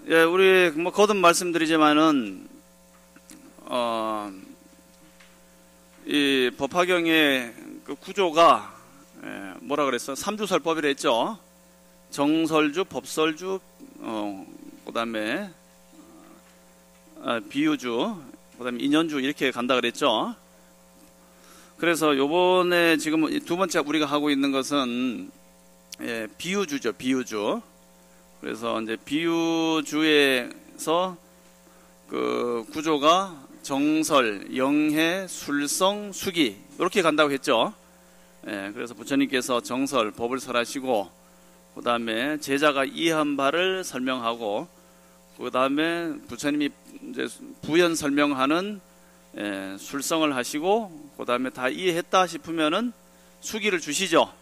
예, 우리 뭐 거듭 말씀드리지만은 이 법화경의 그 구조가 뭐라 그랬어? 삼주설법이라 했죠. 정설주, 법설주, 그다음에 비유주, 그다음에 인연주 이렇게 간다 그랬죠. 그래서 요번에 지금 두 번째 우리가 하고 있는 것은 비유주죠, 비유주. 그래서 이제 비유주에서 그 구조가 정설, 영해, 술성, 수기 이렇게 간다고 했죠. 그래서 부처님께서 정설, 법을 설하시고 그 다음에 제자가 이해한 바를 설명하고 그 다음에 부처님이 이제 부연 설명하는 술성을 하시고 그 다음에 다 이해했다 싶으면은 수기를 주시죠.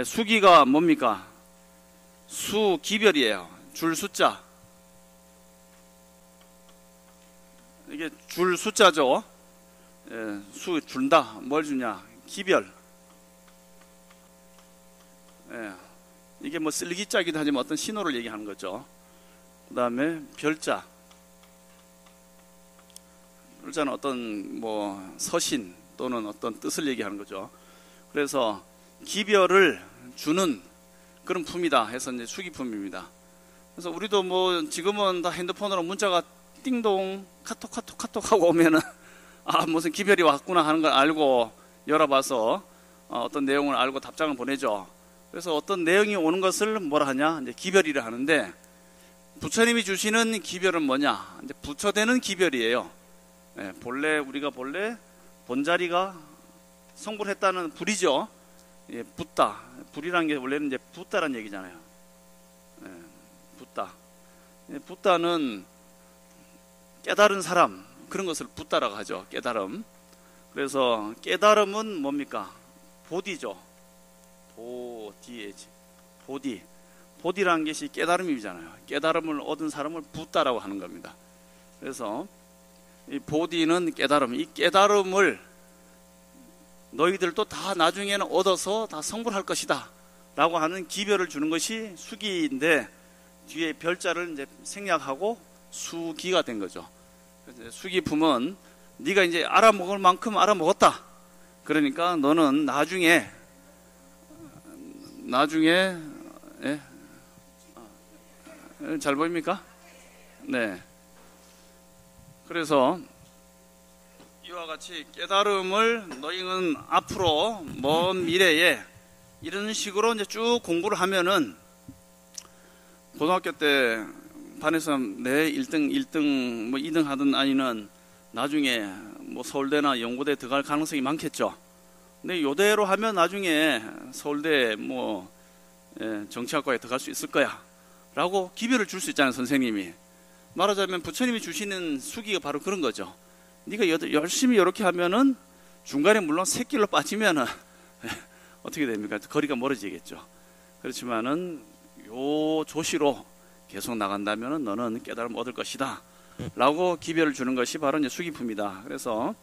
수기가 뭡니까? 수기별이에요. 줄 숫자. 이게 줄 숫자죠. 수 준다. 뭘 주냐? 기별. 이게 뭐 쓸기자기도 하지만 어떤 신호를 얘기하는 거죠. 그 다음에 별자. 별자는 어떤 뭐 서신 또는 어떤 뜻을 얘기하는 거죠. 그래서 기별을 주는 그런 품이다 해서 이제 수기품입니다. 그래서 우리도 뭐 지금은 다 핸드폰으로 문자가 띵동 카톡 하고 오면은 무슨 기별이 왔구나 하는 걸 알고 열어봐서 어떤 내용을 알고 답장을 보내죠. 그래서 어떤 내용이 오는 것을 뭐라 하냐? 이제 기별이라 하는데 부처님이 주시는 기별은 뭐냐? 이제 부처되는 기별이에요. 우리가 본래 본자리가 성불했다는 불이죠. 붓다. 불이라는 게 원래는 이제 붓다라는 얘기잖아요. 붓다. 붓다는 깨달은 사람, 그런 것을 붓다라고 하죠. 깨달음. 그래서 깨달음은 뭡니까? 보디죠. 보디. 보디라는 것이 깨달음이잖아요. 깨달음을 얻은 사람을 붓다라고 하는 겁니다. 그래서 이 보디는 깨달음. 이 깨달음을 너희들도 다 나중에는 얻어서 다 성불할 것이다 라고 하는 기별을 주는 것이 수기인데 뒤에 별자를 이제 생략하고 수기가 된 거죠. 수기품은 네가 이제 알아먹을 만큼 알아먹었다. 그러니까 너는 나중에 잘 보입니까? 네. 그래서 이와 같이 깨달음을 너희는 앞으로 먼 미래에 이런 식으로 이제 쭉 공부를 하면은 고등학교 때 반에서 내 1등 뭐 2등 하든 아니는 나중에 뭐 서울대나 연고대 들어갈 가능성이 많겠죠. 근데 요대로 하면 나중에 서울대 뭐 정치학과에 들어갈 수 있을 거야 라고 기별을 줄 수 있잖아요. 선생님이 말하자면 부처님이 주시는 수기가 바로 그런 거죠. 네가 열심히 이렇게 하면은 중간에 물론 새길로 빠지면은 어떻게 됩니까? 거리가 멀어지겠죠. 그렇지만은 요 조시로 계속 나간다면은 너는 깨달음 얻을 것이다 라고 기별을 주는 것이 바로 이제 수기품이다. 그래서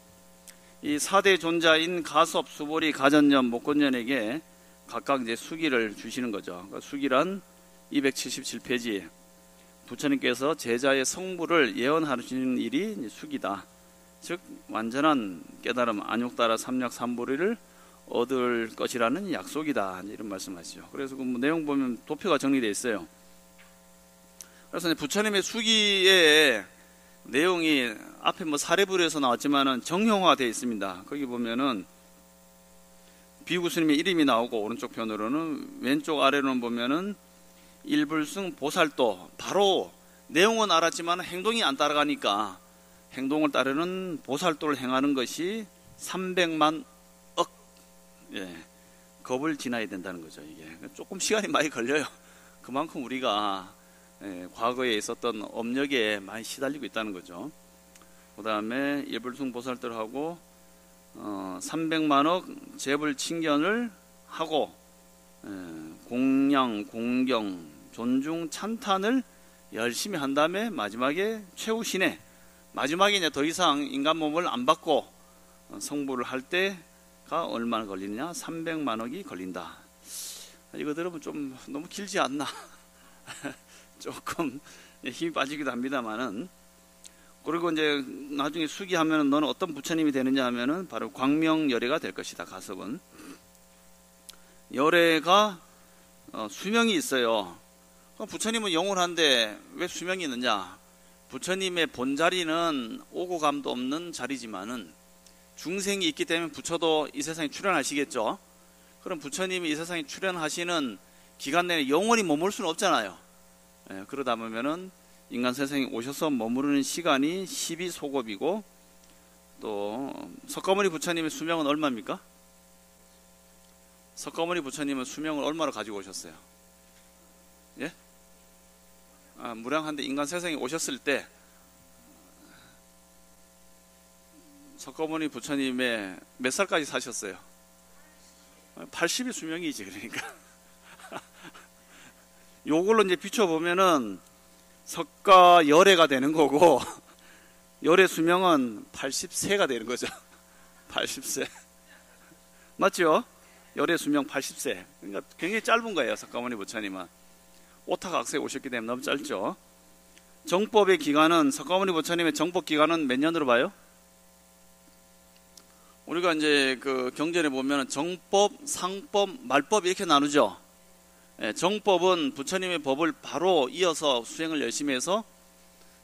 이 4대 존자인 가섭, 수보리, 가전년, 목건년에게 각각 이제 수기를 주시는 거죠. 그러니까 수기란 277페이지 부처님께서 제자의 성불을 예언하시는 일이 이제 수기다. 즉 완전한 깨달음, 안욕따라 삼약 삼보리를 얻을 것이라는 약속이다. 이런 말씀하시죠. 그래서 그 내용 보면 도표가 정리되어 있어요. 그래서 부처님의 수기의 내용이 앞에 뭐 사례부에서 나왔지만은 정형화되어 있습니다. 거기 보면은 비구스님의 이름이 나오고 오른쪽 편으로는 왼쪽 아래로는 보면은 일불승 보살도 바로 내용은 알았지만 행동이 안 따라가니까 행동을 따르는 보살도를 행하는 것이 300만 억 겁을 지나야 된다는 거죠. 이게 조금 시간이 많이 걸려요. 그만큼 우리가 과거에 있었던 업력에 많이 시달리고 있다는 거죠. 그 다음에 일불승 보살도하고 300만억 재불칭견을 하고 공양, 공경, 존중, 찬탄을 열심히 한 다음에 마지막에 최후신에 마지막에 이제 더 이상 인간 몸을 안 받고 성불을 할 때가 얼마나 걸리느냐? 300만억이 걸린다. 이거 들으면 좀 너무 길지 않나? 조금 힘이 빠지기도 합니다만은. 그리고 이제 나중에 수기하면은 너는 어떤 부처님이 되느냐 하면은 바로 광명열애가 될 것이다. 가섭은 열애가 수명이 있어요. 부처님은 영원한데 왜 수명이 있느냐? 부처님의 본자리는 오고 감도 없는 자리지만은 중생이 있기 때문에 부처도 이 세상에 출현하시겠죠. 그럼 부처님이 이 세상에 출현하시는 기간 내에 영원히 머물 수는 없잖아요. 그러다 보면은 인간 세상에 오셔서 머무르는 시간이 12소급이고, 또 석가모니 부처님의 수명은 얼마입니까? 석가모니 부처님은 수명을 얼마로 가지고 오셨어요? 예? 무량한데 인간 세상에 오셨을 때 석가모니 부처님의 몇 살까지 사셨어요? 80이 수명이지. 그러니까 요걸로 이제 비춰보면은 석가 열애가 되는 거고, 열애 수명은 80세가 되는 거죠. 80세 맞죠? 열애 수명 80세. 그러니까 굉장히 짧은 거예요. 석가모니 부처님은 오타각세에 오셨기 때문에 너무 짧죠. 정법의 기간은, 석가모니 부처님의 정법 기간은 몇 년으로 봐요? 우리가 이제 그 경전에 보면 정법, 상법, 말법 이렇게 나누죠. 정법은 부처님의 법을 바로 이어서 수행을 열심히 해서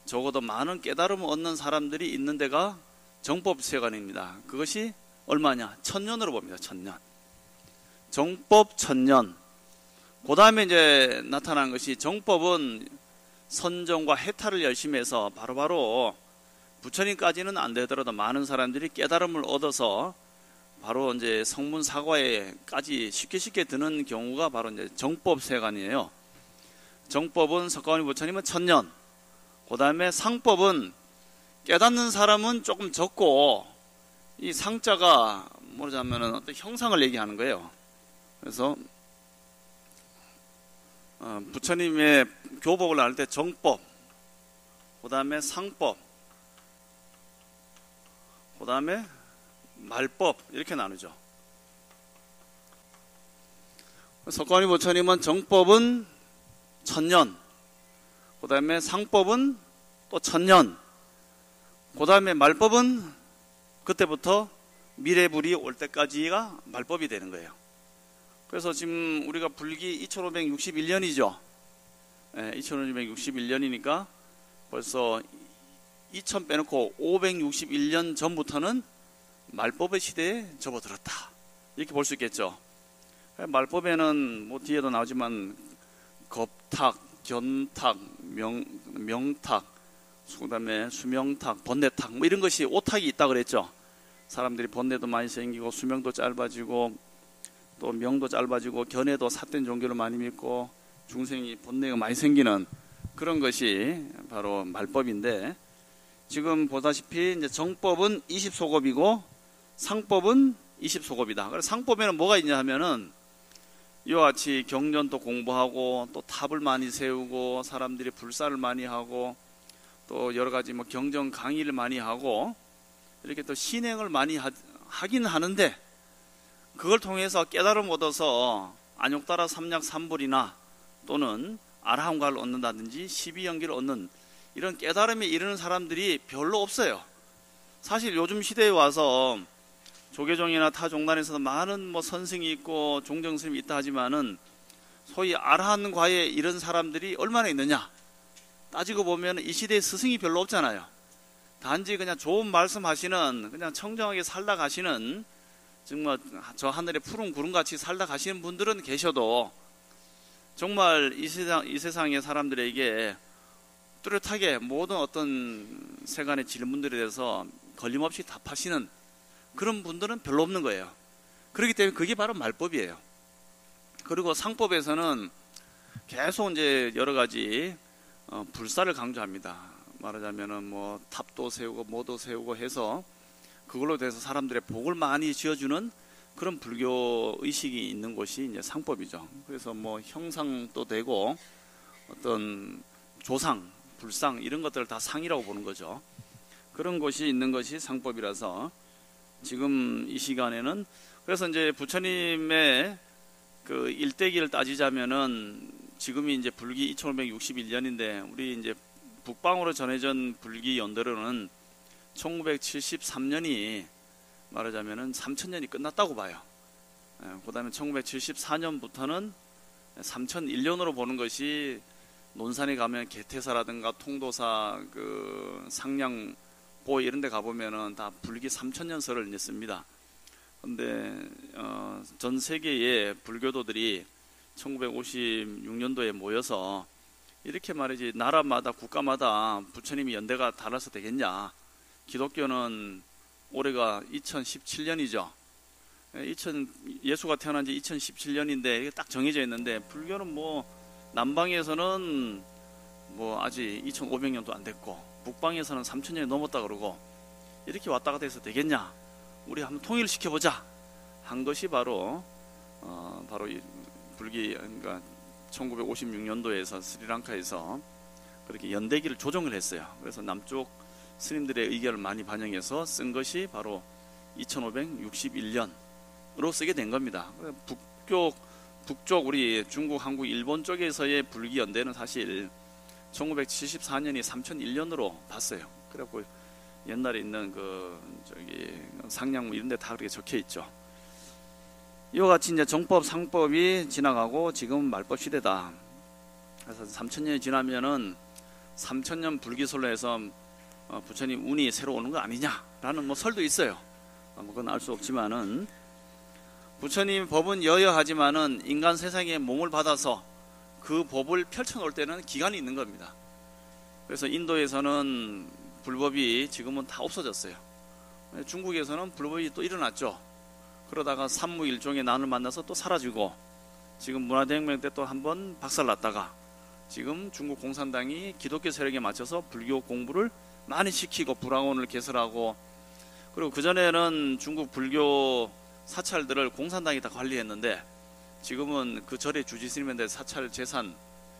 적어도 많은 깨달음을 얻는 사람들이 있는 데가 정법세관입니다. 그것이 얼마냐? 1000년으로 봅니다. 1000년. 정법 1000년. 그 다음에 이제 나타난 것이, 정법은 선정과 해탈을 열심히 해서 바로바로 부처님까지는 안 되더라도 많은 사람들이 깨달음을 얻어서 바로 이제 성문 사과에까지 쉽게 드는 경우가 바로 이제 정법세관이에요. 정법은 석가모니 부처님은 1000년. 그 다음에 상법은 깨닫는 사람은 조금 적고, 이 상자가 뭐냐면은 어떤 형상을 얘기하는 거예요. 그래서 부처님의 교법을 나눌 때 정법, 그 다음에 상법, 그 다음에 말법 이렇게 나누죠. 석가모니 부처님은 정법은 1000년, 그 다음에 상법은 또 1000년, 그 다음에 말법은 그때부터 미래불이 올 때까지가 말법이 되는 거예요. 그래서 지금 우리가 불기 2561년이죠. 2561년이니까 벌써 2000 빼놓고 561년 전부터는 말법의 시대에 접어들었다. 이렇게 볼 수 있겠죠. 말법에는 뭐 뒤에도 나오지만 겁탁, 견탁, 명탁, 그다음에 수명탁, 번뇌탁 뭐 이런 것이 오탁이 있다 그랬죠. 사람들이 번뇌도 많이 생기고 수명도 짧아지고 또 명도 짧아지고 견해도 삿된 종교를 많이 믿고 중생이 번뇌가 많이 생기는 그런 것이 바로 말법인데, 지금 보다시피 이제 정법은 20소급이고 상법은 20소급이다. 그래서 상법에는 뭐가 있냐 하면은 이와 같이 경전도 공부하고 또 탑을 많이 세우고 사람들이 불사를 많이 하고 또 여러 가지 뭐 경전 강의를 많이 하고 이렇게 또 신행을 많이 하긴 하는데, 그걸 통해서 깨달음 얻어서 안욕따라 삼약 삼불이나 또는 아라함과를 얻는다든지 12연기를 얻는 이런 깨달음에 이르는 사람들이 별로 없어요. 사실 요즘 시대에 와서 조계종이나 타 종단에서도 많은 뭐 선생이 있고 종정스님이 있다 하지만은 소위 아라한과에 이른 사람들이 얼마나 있느냐 따지고 보면 이 시대에 스승이 별로 없잖아요. 단지 그냥 좋은 말씀 하시는, 그냥 청정하게 살다 가시는, 정말 저 하늘의 푸른 구름같이 살다 가시는 분들은 계셔도 정말 이 세상의 사람들에게 뚜렷하게 모든 어떤 세간의 질문들에 대해서 걸림없이 답하시는 그런 분들은 별로 없는 거예요. 그렇기 때문에 그게 바로 말법이에요. 그리고 상법에서는 계속 이제 여러 가지 불사를 강조합니다. 말하자면은 뭐 탑도 세우고 뭐도 세우고 해서 그걸로 돼서 사람들의 복을 많이 지어주는 그런 불교 의식이 있는 곳이 이제 상법이죠. 그래서 뭐 형상도 되고 어떤 조상, 불상 이런 것들을 다 상이라고 보는 거죠. 그런 곳이 있는 것이 상법이라서 지금 이 시간에는, 그래서 이제 부처님의 그 일대기를 따지자면은 지금이 이제 불기 2561년인데 우리 이제 북방으로 전해진 불기 연대로는 1973년이 말하자면은 3000년이 끝났다고 봐요. 그 다음에 1974년부터는 3001년으로 보는 것이, 논산에 가면 개태사라든가 통도사, 그 상량보 이런 데 가보면은 다 불기 3000년설을 냈습니다. 근데 전 세계의 불교도들이 1956년도에 모여서 이렇게 말이지, 나라마다 국가마다 부처님이 연대가 달라서 되겠냐. 기독교는 올해가 2017년이죠. 예수가 태어난 지 2017년인데 이게 딱 정해져 있는데, 불교는 뭐 남방에서는 뭐 아직 2500년도 안 됐고 북방에서는 3000년이 넘었다 그러고, 이렇게 왔다 갔다 해서 되겠냐, 우리 한번 통일시켜보자 한 것이 바로 이 불기, 그러니까 1956년도에서 스리랑카에서 그렇게 연대기를 조정을 했어요. 그래서 남쪽 스님들의 의견을 많이 반영해서 쓴 것이 바로 2561년으로 쓰게 된 겁니다. 북쪽 우리 중국, 한국, 일본 쪽에서의 불기 연대는 사실 1974년이 3001년으로 봤어요. 그래갖고 옛날에 있는 상량무 이런 데 다 그렇게 적혀 있죠. 이와 같이 이제 정법, 상법이 지나가고 지금 말법 시대다. 그래서 3000년이 지나면은 3000년 불기설로 해서 부처님 운이 새로 오는 거 아니냐라는 뭐 설도 있어요. 그건 알 수 없지만은, 부처님 법은 여여하지만은 인간 세상에 몸을 받아서 그 법을 펼쳐놓을 때는 기간이 있는 겁니다. 그래서 인도에서는 불법이 지금은 다 없어졌어요. 중국에서는 불법이 또 일어났죠. 그러다가 삼무일종의 난을 만나서 또 사라지고, 지금 문화대혁명 때 또 한번 박살났다가, 지금 중국 공산당이 기독교 세력에 맞춰서 불교 공부를 많이 시키고 불황원을 개설하고, 그리고 그전에는 중국 불교 사찰들을 공산당이 다 관리했는데, 지금은 그 절의 주지 스님한테 사찰 재산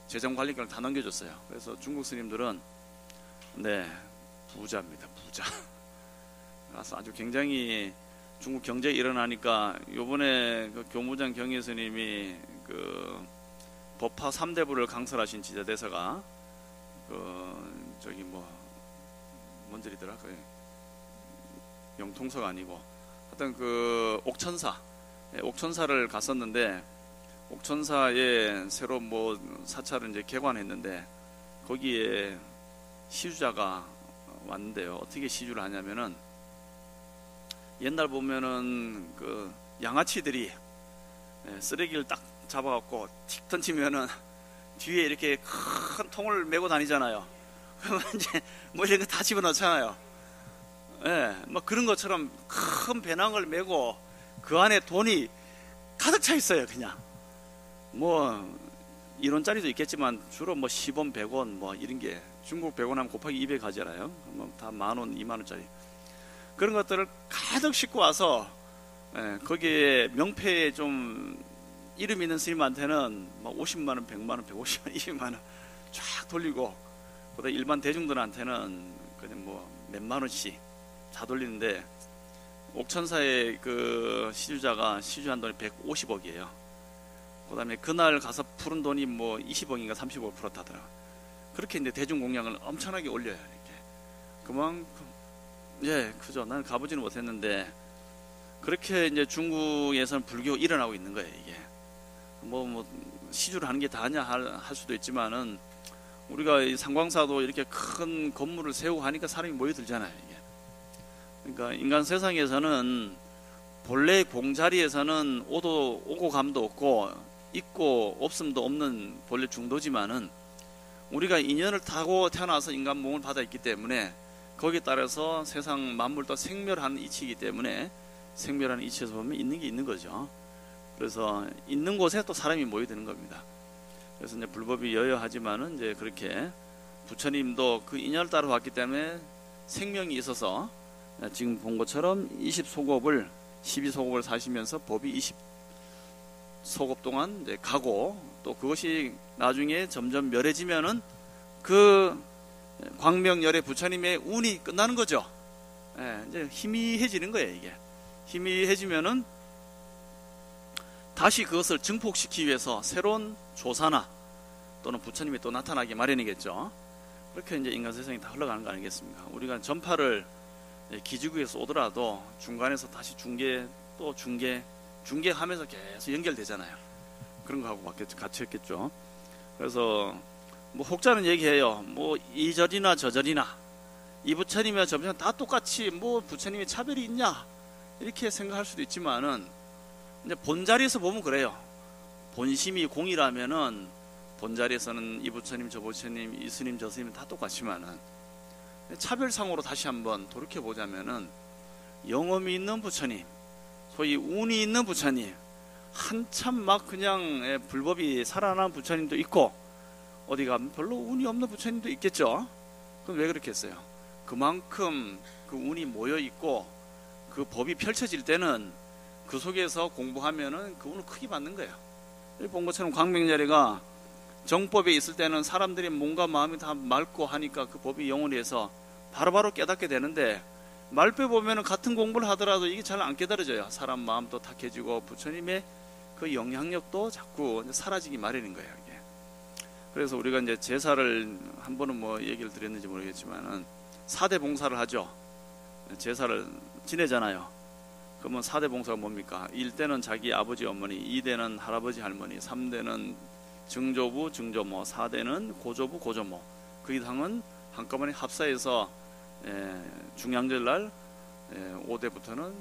재정 관리권을 다 넘겨줬어요. 그래서 중국 스님들은 부자입니다. 부자. 그래서 아주 굉장히 중국 경제 일어나니까, 요번에 그 교무장 경혜 스님이 그 법화 3대부를 강설하신 지자대사가 뭔 절이더라? 영통서가 아니고 하여튼 그 옥천사를 갔었는데, 옥천사에 새로 뭐 사찰을 이제 개관했는데, 거기에 시주자가 왔는데요. 어떻게 시주를 하냐면은, 옛날 보면은 그 양아치들이 쓰레기를 딱 잡아갖고 틱 던지면은 뒤에 이렇게 큰 통을 메고 다니잖아요. 그러면 이제 뭐 이런 거 다 집어넣잖아요. 뭐 그런 것처럼 큰 배낭을 메고 그 안에 돈이 가득 차 있어요. 그냥 뭐 1원짜리도 있겠지만 주로 뭐 10원, 100원 뭐 이런 게, 중국 100원 하면 곱하기 200 하잖아요. 뭐 다 만원, 2만원짜리 그런 것들을 가득 싣고 와서, 거기에 명패에 좀 이름 있는 스님한테는 막 50만원, 100만원, 150만원, 200만원 쫙 돌리고, 보다 일반 대중들한테는 그냥 뭐 몇만원씩 다 돌리는데, 옥천사의 그 시주자가 시주한 돈이 150억이에요. 그 다음에 그날 가서 푸른 돈이 뭐 20억인가 30억 풀었다더라. 그렇게 이제 대중 공양을 엄청나게 올려요. 이렇게. 그만큼, 그죠. 나는 가보지는 못했는데, 그렇게 이제 중국에서는 불교 일어나고 있는 거예요, 이게. 뭐 시주를 하는 게 다냐 할 수도 있지만은, 우리가 이 상광사도 이렇게 큰 건물을 세우고 하니까 사람이 모여들잖아요, 이게. 그러니까 인간 세상에서는 본래 공자리에서는 오고 감도 없고 있고 없음도 없는 본래 중도지만은, 우리가 인연을 타고 태어나서 인간 몸을 받아 있기 때문에 거기에 따라서 세상 만물도 생멸하는 이치이기 때문에, 생멸하는 이치에서 보면 있는 게 있는 거죠. 그래서 있는 곳에 또 사람이 모여드는 겁니다. 그래서 이제 불법이 여여하지만은 이제 그렇게 부처님도 그 인연을 따라 왔기 때문에 생명이 있어서, 지금 본 것처럼 12소급을 사시면서 법이 20소급 동안 이제 가고, 또 그것이 나중에 점점 멸해지면은 그 광명열의 부처님의 운이 끝나는 거죠. 이제 희미해지는 거예요. 이게 희미해지면은 다시 그것을 증폭시키기 위해서 새로운 조사나 또는 부처님이 또 나타나기 마련이겠죠. 그렇게 이제 인간 세상이 다 흘러가는 거 아니겠습니까? 우리가 전파를 기지국에서 오더라도 중간에서 다시 중계하면서 계속 연결되잖아요. 그런 거하고 같이 했겠죠. 그래서 뭐 혹자는 얘기해요. 뭐 이절이나 저절이나 이 부처님이나 저 부처님 다 똑같이 뭐 부처님이 차별이 있냐 이렇게 생각할 수도 있지만은 이제 본자리에서 보면 그래요. 본심이 공이라면은 본자리에서는 이 부처님 저 부처님 이 스님 저 스님 다 똑같지만은 차별상으로 다시 한번 돌이켜 보자면은 영험이 있는 부처님, 소위 운이 있는 부처님, 한참 막 그냥 불법이 살아난 부처님도 있고 어디 가면 별로 운이 없는 부처님도 있겠죠. 그럼 왜 그렇게 했어요? 그만큼 그 운이 모여 있고 그 법이 펼쳐질 때는 그 속에서 공부하면은 그 운을 크게 받는 거예요. 본 것처럼 광명자리가 정법에 있을 때는 사람들이 몸과 마음이 다 맑고 하니까 그 법이 영원히 해서 바로바로 깨닫게 되는데, 말빼 보면은 같은 공부를 하더라도 이게 잘 안 깨달아져요. 사람 마음도 탁해지고 부처님의 그 영향력도 자꾸 사라지기 마련인 거예요, 이게. 그래서 우리가 이제 제사를 한 번은 뭐 얘기를 드렸는지 모르겠지만은 4대 봉사를 하죠. 제사를 지내잖아요. 그러면 4대 봉사가 뭡니까? 1대는 자기 아버지 어머니, 2대는 할아버지 할머니, 3대는 증조부 증조모, 4대는 고조부 고조모. 그 이상은 한꺼번에 합사해서 중양절날 5대부터는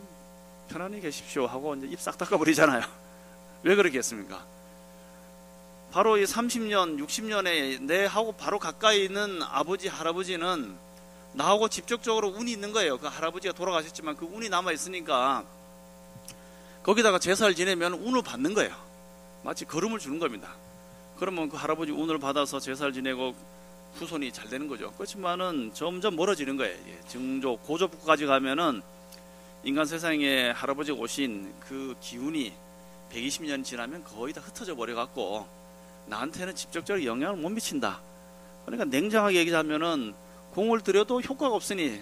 편안히 계십시오 하고 이제 입 싹 닦아버리잖아요. 왜 그렇게 했습니까? 바로 이 30년, 60년에 내하고 바로 가까이 있는 아버지, 할아버지는 나하고 직접적으로 운이 있는 거예요. 그 할아버지가 돌아가셨지만 그 운이 남아있으니까 거기다가 제사를 지내면 운을 받는 거예요. 마치 걸음을 주는 겁니다. 그러면 그 할아버지 운을 받아서 제사를 지내고 후손이 잘 되는 거죠. 그렇지만은 점점 멀어지는 거예요. 증조, 고조부까지 가면은 인간 세상에 할아버지가 오신 그 기운이 120년 지나면 거의 다 흩어져 버려갖고 나한테는 직접적으로 영향을 못 미친다. 그러니까 냉정하게 얘기하면은 공을 들여도 효과가 없으니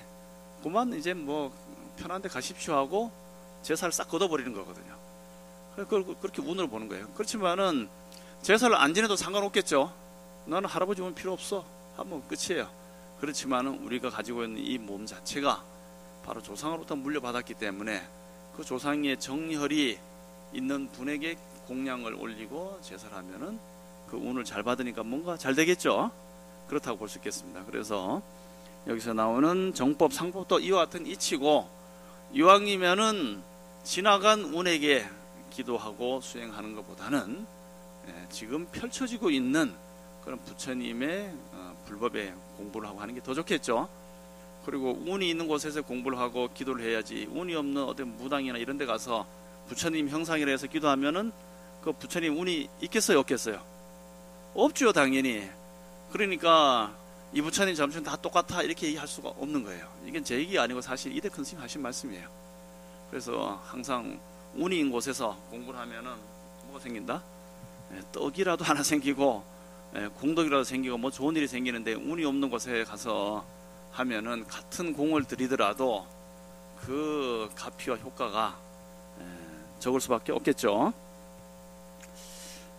그만 이제 뭐 편한 데 가십시오 하고 제사를 싹 걷어버리는 거거든요. 그렇게 운을 보는 거예요. 그렇지만은 제사를 안 지내도 상관없겠죠. 나는 할아버지 운 필요 없어 하면 끝이에요. 그렇지만은 우리가 가지고 있는 이 몸 자체가 바로 조상으로부터 물려받았기 때문에 그 조상의 정혈이 있는 분에게 공양을 올리고 제사를 하면은 그 운을 잘 받으니까 뭔가 잘 되겠죠. 그렇다고 볼 수 있겠습니다. 그래서 여기서 나오는 정법, 상법도 이와 같은 이치고, 이왕이면은 지나간 운에게 기도하고 수행하는 것보다는 지금 펼쳐지고 있는 그런 부처님의 불법에 공부를 하고 하는 게 더 좋겠죠. 그리고 운이 있는 곳에서 공부를 하고 기도를 해야지, 운이 없는 어떤 무당이나 이런 데 가서 부처님 형상이라 해서 기도하면은 그 부처님 운이 있겠어요, 없겠어요? 없죠, 당연히. 그러니까 이 부처님 저 부처님 다 똑같아 이렇게 얘기할 수가 없는 거예요. 이건 제 얘기가 아니고 사실 이대 큰 스님 하신 말씀이에요. 그래서 항상 운이 있는 곳에서 공부를 하면은 뭐가 생긴다? 떡이라도 하나 생기고 공덕이라도 생기고 뭐 좋은 일이 생기는데, 운이 없는 곳에 가서 하면은 같은 공을 들이더라도 그 가피와 효과가 적을 수밖에 없겠죠.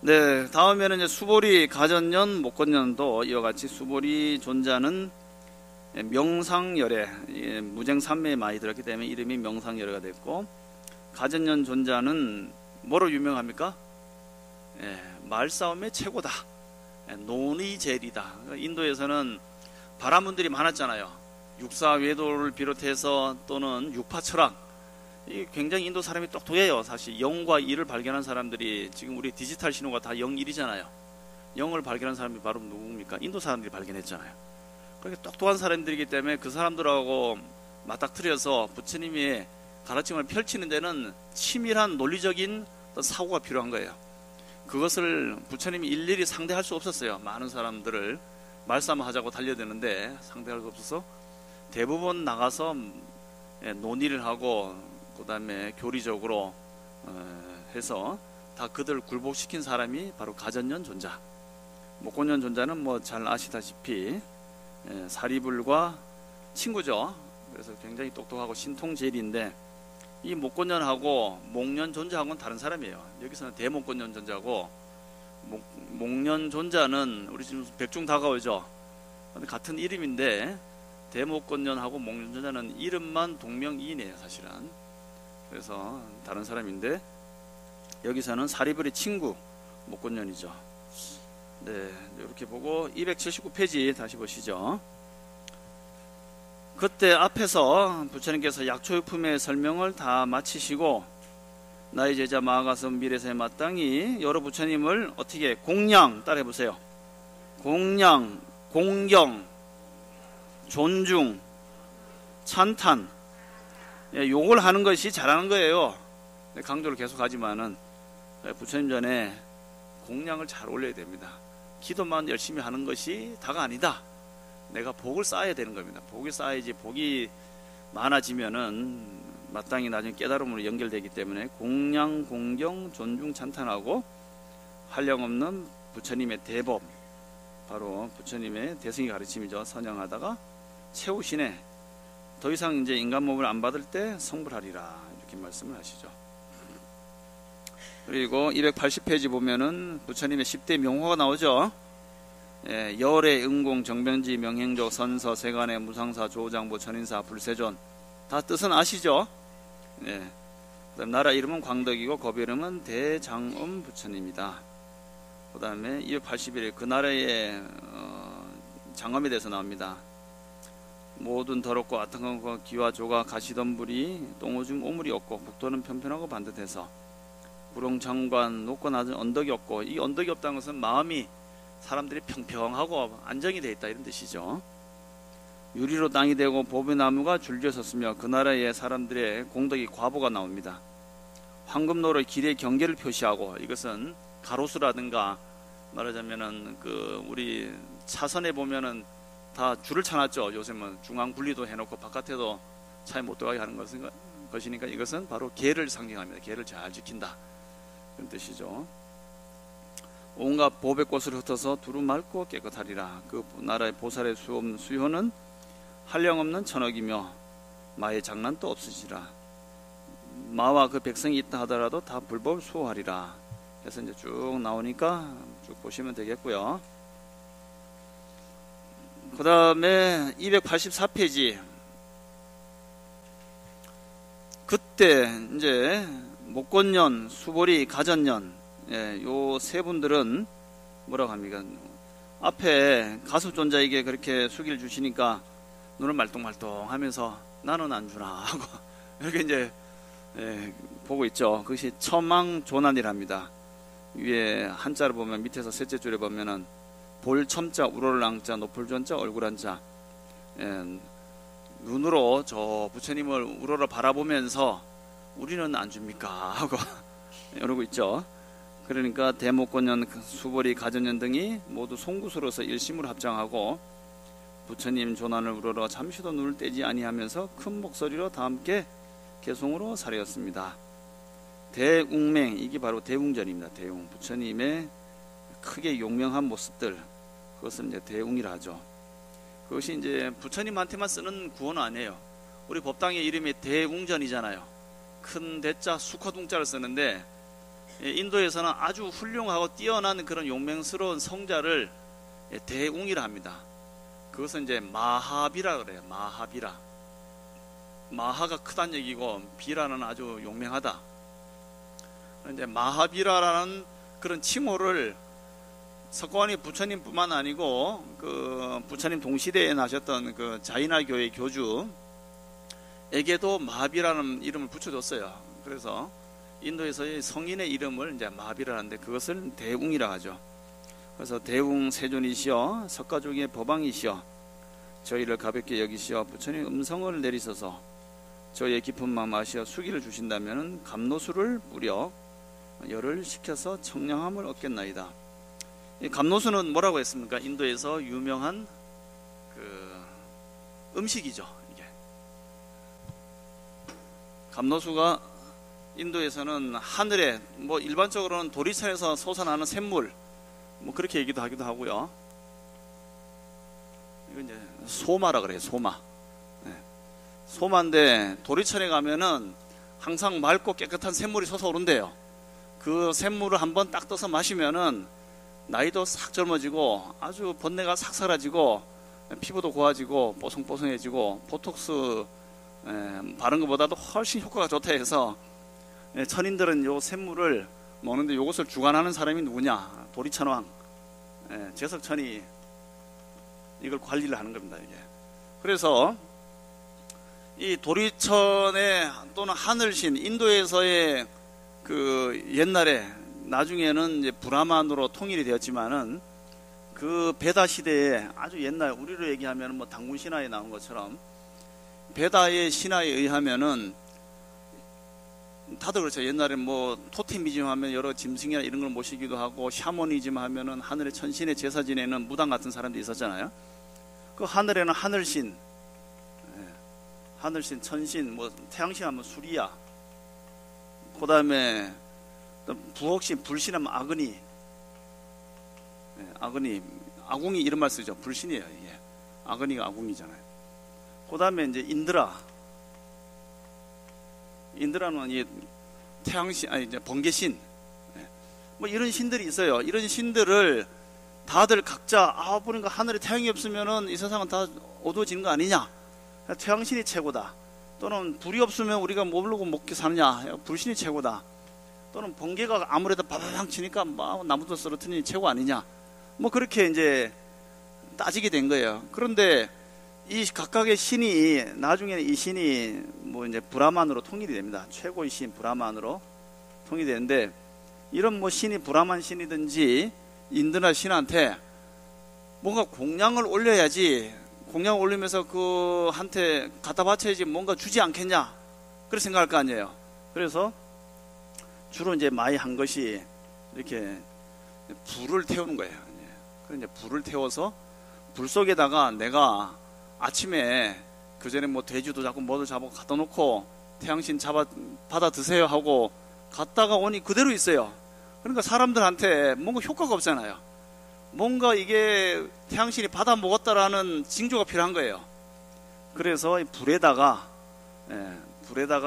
네, 다음에는 이제 수보리 가전년 목건년도 이와 같이 수보리 존자는 명상열애, 무쟁삼매에 많이 들었기 때문에 이름이 명상열애가 됐고, 가전년 존자는 뭐로 유명합니까? 말싸움의 최고다, 논의제리다. 인도에서는 바라문들이 많았잖아요. 육사외도를 비롯해서 또는 육파철학, 굉장히 인도 사람이 똑똑해요. 사실 영과 일을 발견한 사람들이, 지금 우리 디지털 신호가 다 영일이잖아요. 영을 발견한 사람이 바로 누굽니까? 인도 사람들이 발견했잖아요. 그렇게 똑똑한 사람들이기 때문에 그 사람들하고 맞닥뜨려서 부처님의 가르침을 펼치는 데는 치밀한 논리적인 어떤 사고가 필요한 거예요. 그것을 부처님이 일일이 상대할 수 없었어요. 많은 사람들을 말싸움하자고 달려드는데 상대할 수 없어서 대부분 나가서 논의를 하고 그 다음에 교리적으로 해서 다 그들을 굴복시킨 사람이 바로 가전년 존자. 목건년 존자는 뭐 잘 아시다시피 사리불과 친구죠. 그래서 굉장히 똑똑하고 신통제일인데, 이 목건년하고 목년 존자하고는 다른 사람이에요. 여기서는 대목건년 존자고, 목년 존자는 우리 지금 백중 다가오죠. 같은 이름인데 대목권년하고 목련자는 이름만 동명이인이에요, 사실은. 그래서 다른 사람인데 여기서는 사리불의 친구 목권년이죠. 네, 이렇게 보고 279페이지 다시 보시죠. 그때 앞에서 부처님께서 약초유품의 설명을 다 마치시고 나의 제자 마가서 미래사에 마땅히 여러 부처님을 어떻게 공양, 따라해보세요. 공양, 공경, 존중, 찬탄, 요걸 하는 것이 잘하는 거예요. 강조를 계속 하지만은 부처님 전에 공양을 잘 올려야 됩니다. 기도만 열심히 하는 것이 다가 아니다. 내가 복을 쌓아야 되는 겁니다. 복이 쌓아야지. 복이 많아지면은 마땅히 나중에 깨달음으로 연결되기 때문에 공양, 공경, 존중, 찬탄하고 한량없는 부처님의 대법, 바로 부처님의 대승의 가르침이죠. 선양하다가 채우시네. 더 이상 이제 인간 몸을 안 받을 때 성불하리라, 이렇게 말씀을 하시죠. 그리고 280페이지 보면은 부처님의 10대 명호가 나오죠. 열애, 응공, 정변지, 명행조, 선서, 세간의, 무상사, 조장보, 천인사, 불세존, 다 뜻은 아시죠? 그다음 나라 이름은 광덕이고 거비 이름은 대장엄 부처님이다. 그 다음에 281일 그 나라의 장엄에 대해서 나옵니다. 모든 더럽고 아탕한 것 기와 조가 가시덤불이 똥오줌 오물이 없고 국토는 편편하고 반듯해서 구렁장관 높고 낮은 언덕이 없고, 이 언덕이 없다는 것은 마음이 사람들이 평평하고 안정이 되어 있다, 이런 뜻이죠. 유리로 땅이 되고 보배 나무가 줄지어 섰으며 그 나라의 사람들의 공덕이 과보가 나옵니다. 황금로를 길의 경계를 표시하고, 이것은 가로수라든가 말하자면은 그 우리 차선에 보면은 다 줄을 쳐놨죠. 요즘은 중앙 분리도 해놓고 바깥에도 차에 못 들어가게 하는 것이니까 이것은 바로 계를 상징합니다. 계를 잘 지킨다, 그런 뜻이죠. 온갖 보배꽃을 흩어서 두루 맑고 깨끗하리라. 그 나라의 보살의 수효는 한량없는 천억이며 마의 장난도 없으시라. 마와 그 백성이 있다 하더라도 다 불법 수호하리라. 그래서 이제 쭉 나오니까 쭉 보시면 되겠고요. 그 다음에 284페이지. 그때 이제 목권년, 수보리, 가전년, 요 세 분들은 뭐라고 합니까? 앞에 가섭존자에게 그렇게 수기를 주시니까 눈을 말똥말똥 하면서 나는 안 주나 하고 이렇게 이제 보고 있죠. 그것이 처망조난이랍니다. 위에 한자를 보면 밑에서 셋째 줄에 보면은 볼첨자, 우롤랑자, 노풀존자, 얼굴한자, 눈으로 저 부처님을 우러러 바라보면서 우리는 안 줍니까 하고 이러고 있죠. 그러니까 대목권년, 수보리, 가전년 등이 모두 송구수로서 일심으로 합장하고 부처님 조난을 우러러 잠시도 눈을 떼지 아니하면서 큰 목소리로 다 함께 개송으로 사례였습니다. 대웅맹, 이게 바로 대웅전입니다. 대웅, 부처님의 크게 용명한 모습들, 그것을 이제 대웅이라 하죠. 그것이 이제 부처님한테만 쓰는 구호는 아니에요. 우리 법당의 이름이 대웅전이잖아요. 큰 대자, 수컷웅자를 쓰는데 인도에서는 아주 훌륭하고 뛰어난 그런 용맹스러운 성자를 대웅이라 합니다. 그것은 이제 마하비라 그래요. 마하비라. 마하가 크다는 얘기고 비라는 아주 용맹하다. 이제 마하비라라는 그런 칭호를 석가모니 부처님뿐만 아니고 그 부처님 동시대에 나셨던 그 자이나 교회 교주에게도 마하비라는 이름을 붙여줬어요. 그래서 인도에서의 성인의 이름을 이제 마하비라는데 그것을 대웅이라 하죠. 그래서 대웅 세존이시여 석가족의 법왕이시여 저희를 가볍게 여기시어 부처님 음성을 내리셔서 저희의 깊은 마음 아시어 수기를 주신다면 감로수를 뿌려 열을 식혀서 청량함을 얻겠나이다. 이 감로수는 뭐라고 했습니까? 인도에서 유명한 그 음식이죠. 이게 감로수가 인도에서는 하늘에 뭐 일반적으로는 도리천에서 솟아나는 샘물 뭐 그렇게 얘기도 하기도 하고요. 이건 이제 소마라 그래요. 소마. 소마인데 도리천에 가면은 항상 맑고 깨끗한 샘물이 솟아오른대요. 그 샘물을 한번 딱 떠서 마시면은 나이도 싹 젊어지고 아주 번뇌가 싹 사라지고 피부도 고와지고 뽀송뽀송해지고 보톡스 바른 것보다도 훨씬 효과가 좋다 해서 천인들은 요 샘물을 먹는데 요것을 주관하는 사람이 누구냐? 도리천왕 제석천이 이걸 관리를 하는 겁니다. 이게. 그래서 이 도리천의 또는 하늘신, 인도에서의 그 옛날에 나중에는 이제 브라만으로 통일이 되었지만은 그 베다 시대에 아주 옛날 우리로 얘기하면 뭐 당군 신화에 나온 것처럼 베다의 신화에 의하면은 다들 그렇죠. 옛날에 뭐 토테미즘 하면 여러 짐승이나 이런 걸 모시기도 하고 샤머니즘 하면은 하늘의 천신의 제사 지내는 무당 같은 사람들이 있었잖아요. 그 하늘에는 하늘신, 하늘신, 천신, 뭐 태양신 하면 수리야. 그 다음에 부엌신, 불신하면 아그니, 아그니, 아궁이 이런 말 쓰죠. 불신이에요. 이게 아그니가 아궁이잖아요. 그 다음에 이제 인드라, 인드라는 이 태양신, 아니 이제 번개신, 뭐 이런 신들이 있어요. 이런 신들을 다들 각자 보니까 하늘에 태양이 없으면은 이 세상은 다 어두워지는 거 아니냐? 태양신이 최고다. 또는 불이 없으면 우리가 뭘로 먹게 사느냐? 불신이 최고다. 또는 번개가 아무래도 바바방 치니까 막 나무도 쓰러뜨리니 최고 아니냐? 뭐 그렇게 이제 따지게 된 거예요. 그런데 이 각각의 신이 나중에는 이 신이 뭐 이제 브라만으로 통일이 됩니다. 최고의 신 브라만으로 통일이 되는데 이런 뭐 신이 브라만 신이든지 인드나 신한테 뭔가 공양을 올려야지, 공양을 올리면서 그 한테 갖다 바쳐야지 뭔가 주지 않겠냐 그렇게 생각할 거 아니에요. 그래서 주로 이제 많이 한 것이 이렇게 불을 태우는 거예요. 그래서 이제 불을 태워서 불 속에다가 내가 아침에 그 전에 뭐 돼지도 잡고 뭐도 잡고 갖다 놓고 태양신 받아 드세요 하고 갔다가 오니 그대로 있어요. 그러니까 사람들한테 뭔가 효과가 없잖아요. 뭔가 이게 태양신이 받아 먹었다라는 징조가 필요한 거예요. 그래서 불에다가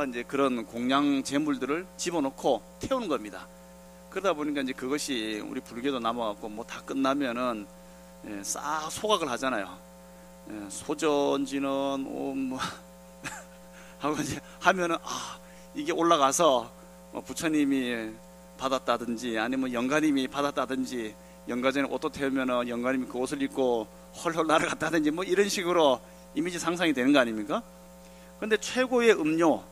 이제 그런 공양 제물들을 집어넣고 태우는 겁니다. 그러다 보니까 이제 그것이 우리 불교도 남아갖고 뭐 다 끝나면은 싹 소각을 하잖아요. 소전지는 뭐 하고 이제 하면은 이게 올라가서 뭐 부처님이 받았다든지 아니면 영가님이 받았다든지 영가전에 옷도 태우면은 영가님이 그 옷을 입고 헐헐 날아갔다든지 뭐 이런 식으로 이미지 상상이 되는 거 아닙니까? 근데 최고의 음료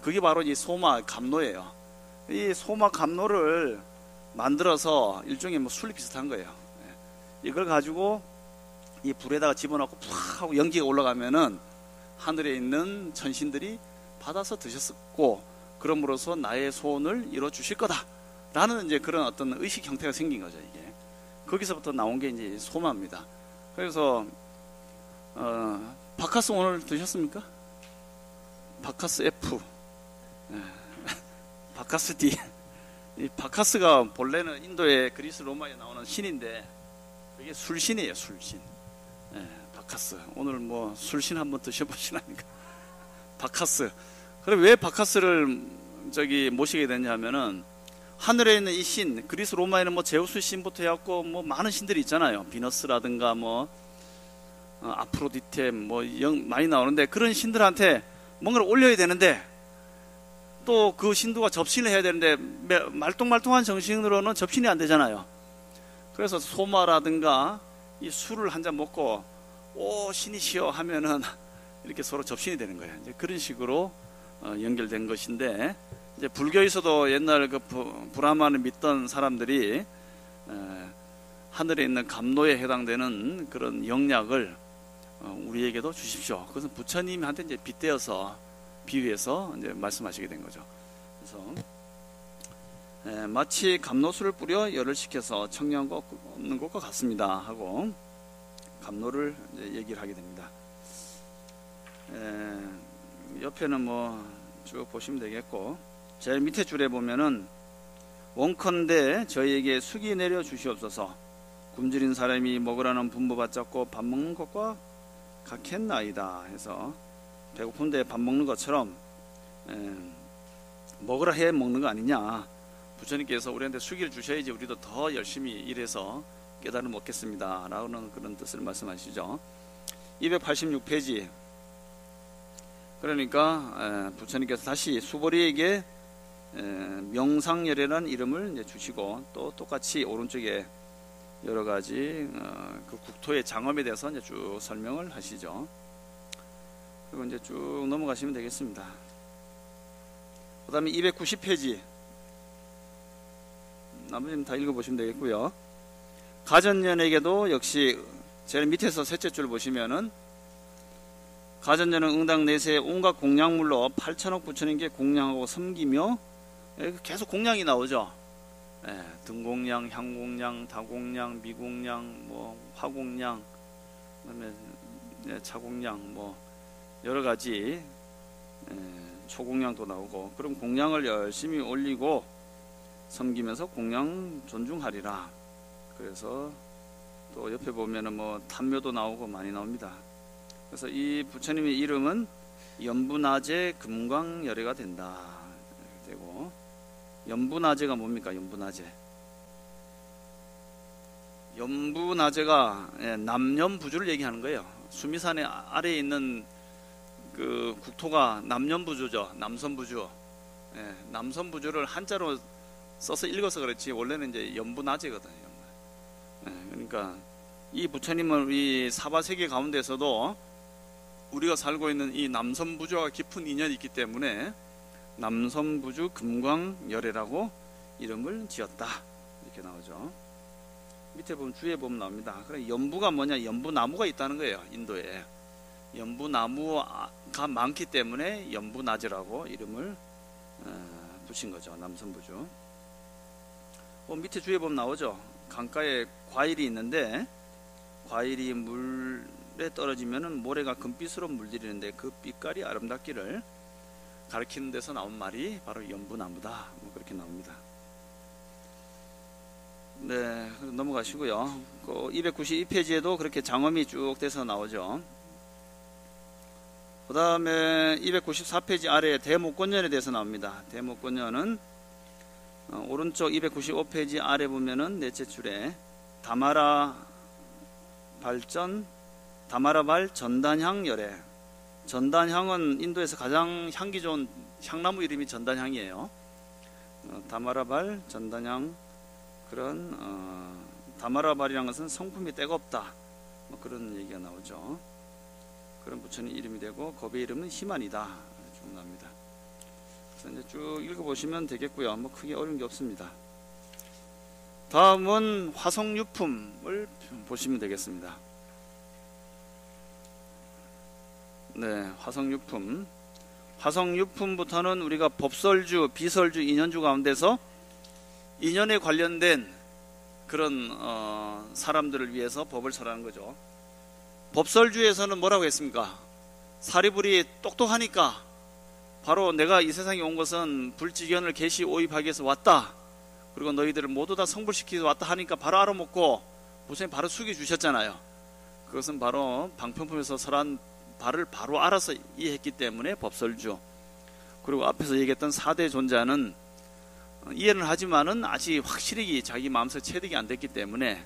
그게 바로 이 소마 감로예요. 이 소마 감로를 만들어서 일종의 뭐 술 비슷한 거예요. 이걸 가지고 이 불에다가 집어넣고 푹 하고 연기가 올라가면은 하늘에 있는 천신들이 받아서 드셨고 그럼으로써 나의 소원을 이루어 주실 거다라는 이제 그런 어떤 의식 형태가 생긴 거죠. 이게 거기서부터 나온 게 이제 소마입니다. 그래서 바카스 오늘 드셨습니까? 바카스 F, 바카스 D. 이 바카스가 본래는 인도의 그리스 로마에 나오는 신인데 이게 술신이에요. 술신. 바카스. 오늘 뭐 술신 한번 드셔보시라니까. 바카스. 그럼 왜 바카스를 모시게 됐냐면은 하늘에 있는 이 신, 그리스 로마에는 뭐 제우스 신부터 해갖고 뭐 많은 신들이 있잖아요. 비너스라든가 뭐 아프로디테 뭐 많이 나오는데 그런 신들한테 뭔가를 올려야 되는데 또 그 신도가 접신을 해야 되는데 말똥말똥한 정신으로는 접신이 안 되잖아요. 그래서 소마라든가 이 술을 한 잔 먹고 오 신이시여 하면은 이렇게 서로 접신이 되는 거예요. 이제 그런 식으로 연결된 것인데 이제 불교에서도 옛날 그 브라만을 믿던 사람들이 하늘에 있는 감로에 해당되는 그런 영약을 우리에게도 주십시오. 그것은 부처님한테 이제 빗대어서 비유해서 이제 말씀하시게 된 거죠. 그래서 마치 감로수를 뿌려 열을 식혀서 청량한 것 없는 것과 같습니다 하고 감로를 이제 얘기를 하게 됩니다. 옆에는 뭐 쭉 보시면 되겠고 제일 밑에 줄에 보면은 원컨대 저희에게 숙이 내려 주시옵소서. 굶주린 사람이 먹으라는 분부 받잡고 밥 먹는 것과 같겠나이다 해서 배고픈데 밥 먹는 것처럼 먹으라 해 먹는 거 아니냐. 부처님께서 우리한테 수기를 주셔야지 우리도 더 열심히 일해서 깨달음을 얻겠습니다 라는 그런 뜻을 말씀하시죠. 286페이지. 그러니까 부처님께서 다시 수보리에게 명상열애라는 이름을 이제 주시고, 또 똑같이 오른쪽에 여러 가지 그 국토의 장엄에 대해서 이제 쭉 설명을 하시죠. 그리고 이제 쭉 넘어가시면 되겠습니다. 그 다음에 290페이지. 나머지는 다 읽어보시면 되겠고요. 가전년에게도 역시 제일 밑에서 셋째 줄 보시면은, 가전년은 응당 내세에 온갖 공양물로 8천억 부처님께 공양하고 섬기며, 계속 공양이 나오죠. 등공양, 향공양, 다공양, 미공양, 뭐 화공양, 그다음에 차공양, 뭐 여러 가지 초공양도 나오고, 그럼 공양을 열심히 올리고 섬기면서 공양 존중하리라. 그래서 또 옆에 보면은 뭐 탐묘도 나오고 많이 나옵니다. 그래서 이 부처님의 이름은 연부나제 금광열애가 된다. 이렇게 되고, 연부나제가 뭡니까? 연부나제가 남연부주를 얘기하는 거예요. 수미산의 아래에 있는 그 국토가 남연부주죠. 남선부주. 남선부주를 한자로 써서 읽어서 그렇지 원래는 이제 연부나제거든요. 그러니까 이 부처님은 이 사바세계 가운데서도 우리가 살고 있는 이 남선부주와 깊은 인연이 있기 때문에 남선부주 금광열애라고 이름을 지었다. 이렇게 나오죠. 밑에 보면 주에 보면 나옵니다. 그래, 연부가 뭐냐? 연부나무가 있다는 거예요. 인도에 연부나무가 많기 때문에 연부나제라고 이름을 붙인 거죠. 남선부주. 밑에 주에 보면 나오죠. 강가에 과일이 있는데, 과일이 물에 떨어지면은 모래가 금빛으로 물들이는데 그 빛깔이 아름답기를 가리키는 데서 나온 말이 바로 연부나무다. 뭐 그렇게 나옵니다. 네, 넘어가시고요. 그 292페이지에도 그렇게 장엄이 쭉 돼서 나오죠. 그 다음에 294페이지 아래에 대목권년에 대해서 나옵니다. 대목권년은 오른쪽 295페이지 아래 보면은 넷째 줄에 다마라발 전단향 열애. 전단향은 인도에서 가장 향기 좋은 향나무 이름이 전단향이에요. 다마라발 전단향, 그런 다마라발이라는 것은 성품이 때가 없다. 뭐 그런 얘기가 나오죠. 그런 부처님 이름이 되고, 겁의 이름은 희만이다. 쭉 나옵니다. 그래서 이제 쭉 읽어보시면 되겠고요. 뭐 크게 어려운 게 없습니다. 다음은 화성유품을 보시면 되겠습니다. 네, 화성유품. 화성유품부터는 우리가 법설주, 비설주, 인연주 가운데서 인연에 관련된 그런 사람들을 위해서 법을 설하는 거죠. 법설주에서는 뭐라고 했습니까? 사리불이 똑똑하니까 바로 내가 이 세상에 온 것은 불지견을 계시 오입하기 위해서 왔다. 그리고 너희들을 모두 다 성불시키기 위해서 왔다 하니까 바로 알아먹고 부처님 바로 숙여주셨잖아요. 그것은 바로 방편품에서 설한 바를 바로 알아서 이해했기 때문에 법설주. 그리고 앞에서 얘기했던 4대 존자는 이해는 하지만은 아직 확실히 자기 마음속에 체득이 안 됐기 때문에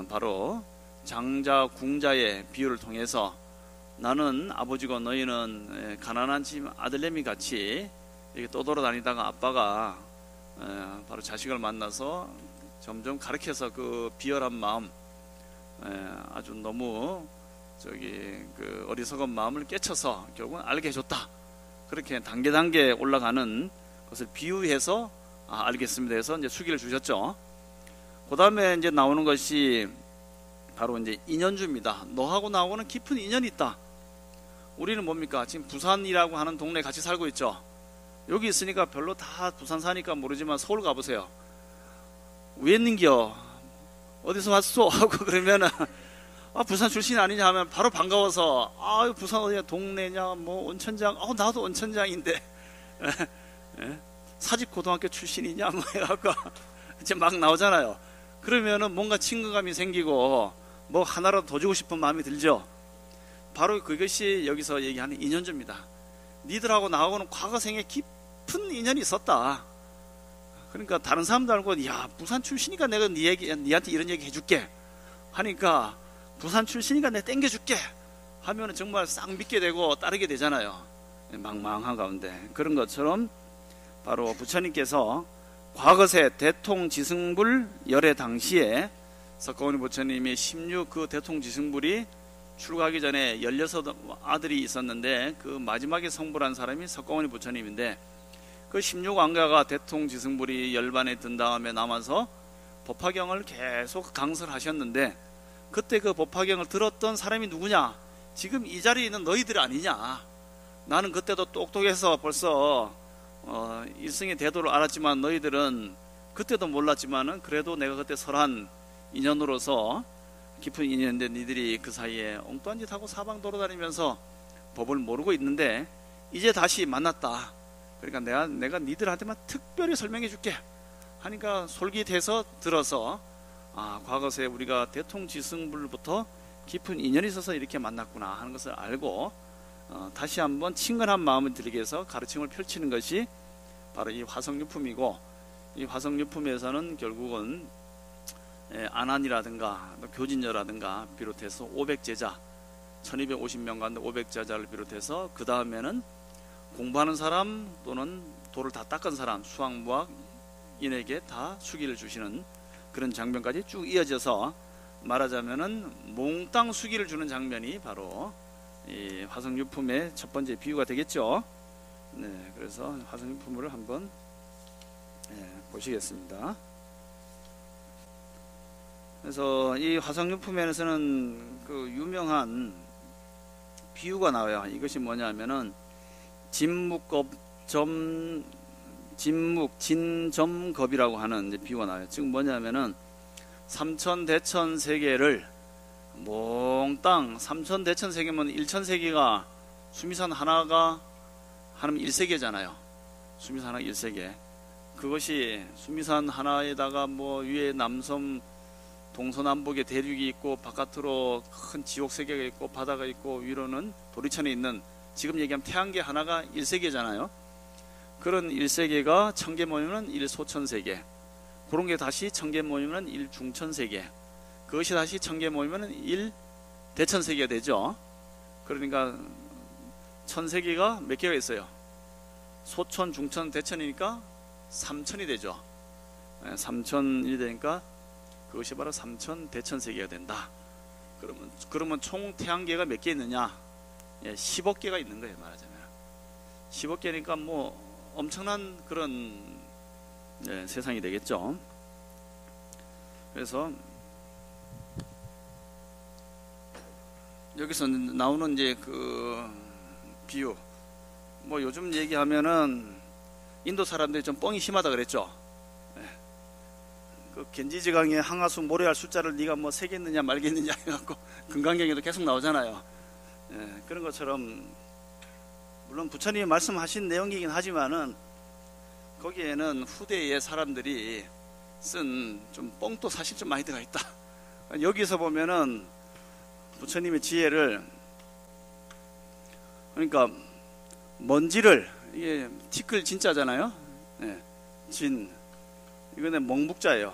바로 장자, 궁자의 비유를 통해서 나는 아버지고 너희는 가난한 집 아들내미 같이 이렇게 떠돌아다니다가 아빠가 바로 자식을 만나서 점점 가르쳐서 그 비열한 마음, 아주 너무 그 어리석은 마음을 깨쳐서 결국은 알게 해줬다. 그렇게 단계 올라가는 것을 비유해서 알겠습니다 해서 이제 수기를 주셨죠. 그 다음에 이제 나오는 것이 바로 이제 인연주입니다. 너하고 나하고는 깊은 인연이 있다. 우리는 뭡니까? 지금 부산이라고 하는 동네에 같이 살고 있죠. 여기 있으니까 별로 다 부산 사니까 모르지만 서울 가보세요. 왜 있는겨? 어디서 왔어? 하고 그러면은 부산 출신 아니냐 하면 바로 반가워서 부산 어디야? 동네냐? 뭐 온천장? 나도 온천장인데 사직고등학교 출신이냐? 뭐 해갖고 이제 막 나오잖아요. 그러면은 뭔가 친근감이 생기고 뭐 하나라도 더 주고 싶은 마음이 들죠. 바로 그것이 여기서 얘기하는 인연주입니다. 니들하고 나하고는 과거생에 깊은 인연이 있었다. 그러니까 다른 사람들하고 야 부산 출신이니까 내가 니한테 이런 얘기 해줄게 하니까 부산 출신이니까 내가 땡겨줄게 하면은 정말 싹 믿게 되고 따르게 되잖아요. 망망한 가운데. 그런 것처럼 바로 부처님께서 과거세 대통지승불 열애 당시에 석가모니 부처님이 16 그 대통지승불이 출가하기 전에 16 아들이 있었는데 그 마지막에 성불한 사람이 석가모니 부처님인데, 그 16왕가가 대통지승불이 열반에 든 다음에 남아서 법화경을 계속 강설을 하셨는데, 그때 그 법화경을 들었던 사람이 누구냐? 지금 이 자리에 있는 너희들 아니냐? 나는 그때도 똑똑해서 벌써 일승의 대도를 알았지만 너희들은 그때도 몰랐지만은 그래도 내가 그때 설한 인연으로서 깊은 인연인데 니들이 그 사이에 엉뚱한 짓 하고 사방 돌아다니면서 법을 모르고 있는데 이제 다시 만났다. 그러니까 내가 니들한테만 특별히 설명해 줄게 하니까 솔깃해서 들어서, 아, 과거에 우리가 대통지승불부터 깊은 인연이 있어서 이렇게 만났구나 하는 것을 알고 다시 한번 친근한 마음을 들이게 해서 가르침을 펼치는 것이 바로 이 화성유품이고, 이 화성유품에서는 결국은 안한이라든가 교진녀라든가 비롯해서 500제자 1250명 가운데 500제자를 비롯해서 그 다음에는 공부하는 사람 또는 도를 다 닦은 사람 수학무학인에게 다 수기를 주시는 그런 장면까지 쭉 이어져서 말하자면은 몽땅 수기를 주는 장면이 바로 이 화성유품의 첫 번째 비유가 되겠죠. 네, 그래서 화성유품을 한번 보시겠습니다. 그래서 이 화성유품에서는 그 유명한 비유가 나와요. 이것이 뭐냐면은 진점겁이라고 하는 이제 비유가 나와요. 지금 뭐냐면은 삼천대천세계를 몽땅, 삼천대천세계면 1천세계가 수미산 하나가 하나면 1세계잖아요. 수미산 하나 1세계. 그것이 수미산 하나에다가 뭐 위에 남섬 동서남북에 대륙이 있고 바깥으로 큰 지옥세계가 있고 바다가 있고 위로는 도리천에 있는 지금 얘기하면 태양계 하나가 1세계잖아요. 그런 1세계가 1000개 모이면 1소천세계, 그런 게 다시 1000개 모이면 1중천세계, 그것이 다시 1000개 모이면 1대천세계가 되죠. 그러니까 천세계가 몇 개가 있어요? 소천, 중천, 대천이니까 3000이 되죠. 3000이 되니까 그것이 바로 삼천대천세계가 된다. 그러면 총 태양계가 몇 개 있느냐? 10억 개가 있는 거예요, 말하자면. 10억 개니까 뭐 엄청난 그런 세상이 되겠죠. 그래서 여기서 나오는 이제 그 비유, 뭐 요즘 얘기하면은 인도 사람들이 좀 뻥이 심하다 그랬죠. 그 겐지지강에 항하수 모래알 숫자를 네가 뭐 세겠느냐 말겠느냐 해갖고 금강경에도 계속 나오잖아요. 그런 것처럼 물론 부처님이 말씀하신 내용이긴 하지만은 거기에는 후대의 사람들이 쓴 좀 뻥도 사실 좀 많이 들어가 있다. 여기서 보면은 부처님의 지혜를, 그러니까 먼지를, 이게 티끌 진짜잖아요. 진, 이거는 멍북자예요.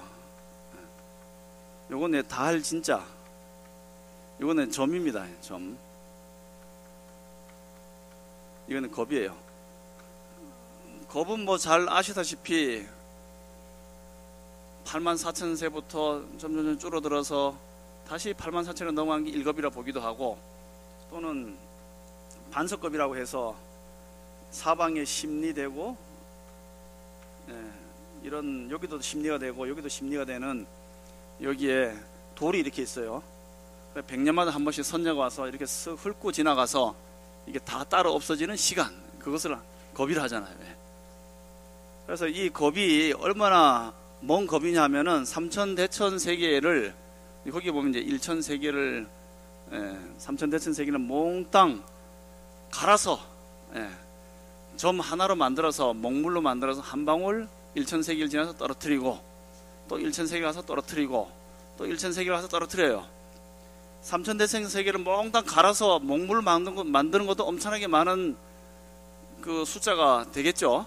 요거는 다할 진짜, 요거는 점입니다. 점. 이거는 겁이에요. 겁은 뭐 잘 아시다시피 84,000세부터 점점 줄어들어서 다시 84,000을 넘어간 게 일겁이라 보기도 하고, 또는 반석겁이라고 해서 사방에 심리되고, 이런 여기도 심리가 되고 여기도 심리가 되는, 여기에 돌이 이렇게 있어요. 100년마다 한 번씩 선녀가 와서 이렇게 쓱 훑고 지나가서 이게 다 따로 없어지는 시간, 그것을 겁이라 하잖아요. 그래서 이 겁이 얼마나 먼 겁이냐 하면은 삼천대천세계를, 거기 보면 이제 1천세계를, 삼천대천세계는 몽땅 갈아서 점 하나로 만들어서, 먹물로 만들어서 한 방울 1천세계를 지나서 떨어뜨리고, 또 1천세계 가서 떨어뜨리고, 또 1천세계 가서 떨어뜨려요. 삼천대천세계를 몽땅 갈아서 먹물을 만드는 것도 엄청나게 많은 그 숫자가 되겠죠.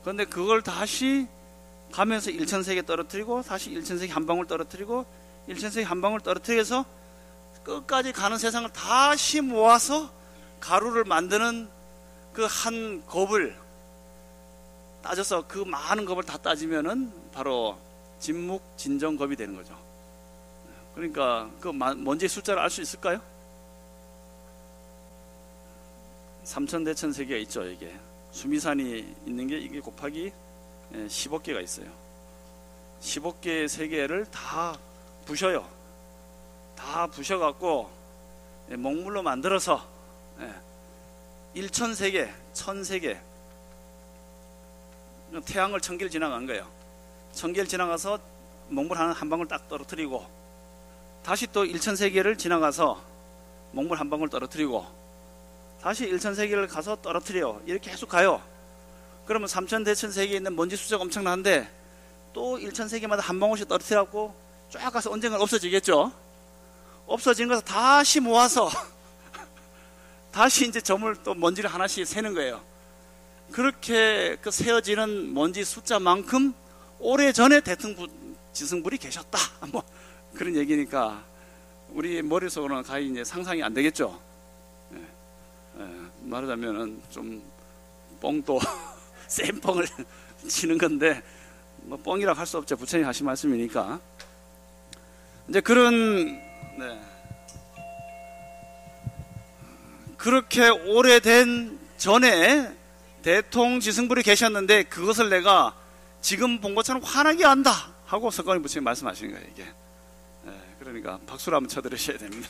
그런데 그걸 다시 가면서 1천세계 떨어뜨리고, 다시 1천세계 한 방울 떨어뜨리고, 1천세계 한 방울 떨어뜨려서 끝까지 가는 세상을 다시 모아서 가루를 만드는 그 한 겁을 따져서 그 많은 겁을 다 따지면은 바로 진묵진정겁이 되는 거죠. 그러니까 그 먼지의 숫자를 알 수 있을까요? 삼천대천세계가 있죠. 이게 수미산이 있는 게 이게 곱하기 10억 개가 있어요. 10억 개의 세계를 다 부셔요. 다 부셔갖고 먹물로 만들어서 1천세계, 1000세계, 태양을 1000개를 지나간 거예요. 1000개를 지나가서 먹물 한 방울 딱 떨어뜨리고, 다시 또 1000세계를 지나가서 먹물 한 방울 떨어뜨리고, 다시 1000세계를 가서 떨어뜨려요. 이렇게 계속 가요. 그러면 3000대천세계에 있는 먼지 숫자가 엄청난데 또 1000세계마다 한 방울씩 떨어뜨려갖고 쫙 가서 언젠가 없어지겠죠. 없어진 것을 다시 모아서 다시 이제 점을 또 먼지를 하나씩 세는 거예요. 그렇게 그 세어지는 먼지 숫자만큼 오래전에 대통지승불이 계셨다, 뭐 그런 얘기니까 우리 머릿속으로는 가히 이제 상상이 안 되겠죠. 말하자면은 좀 뻥도 센 뻥을 치는 건데 뭐 뻥이라고 할 수 없죠. 부처님 하신 말씀이니까. 이제 그렇게 오래된 전에 대통지승불이 계셨는데 그것을 내가 지금 본 것처럼 환하게 안다 하고 석가모니 부처님 말씀하시는 거예요. 이게 그러니까 박수를 한번 쳐드리셔야 됩니다.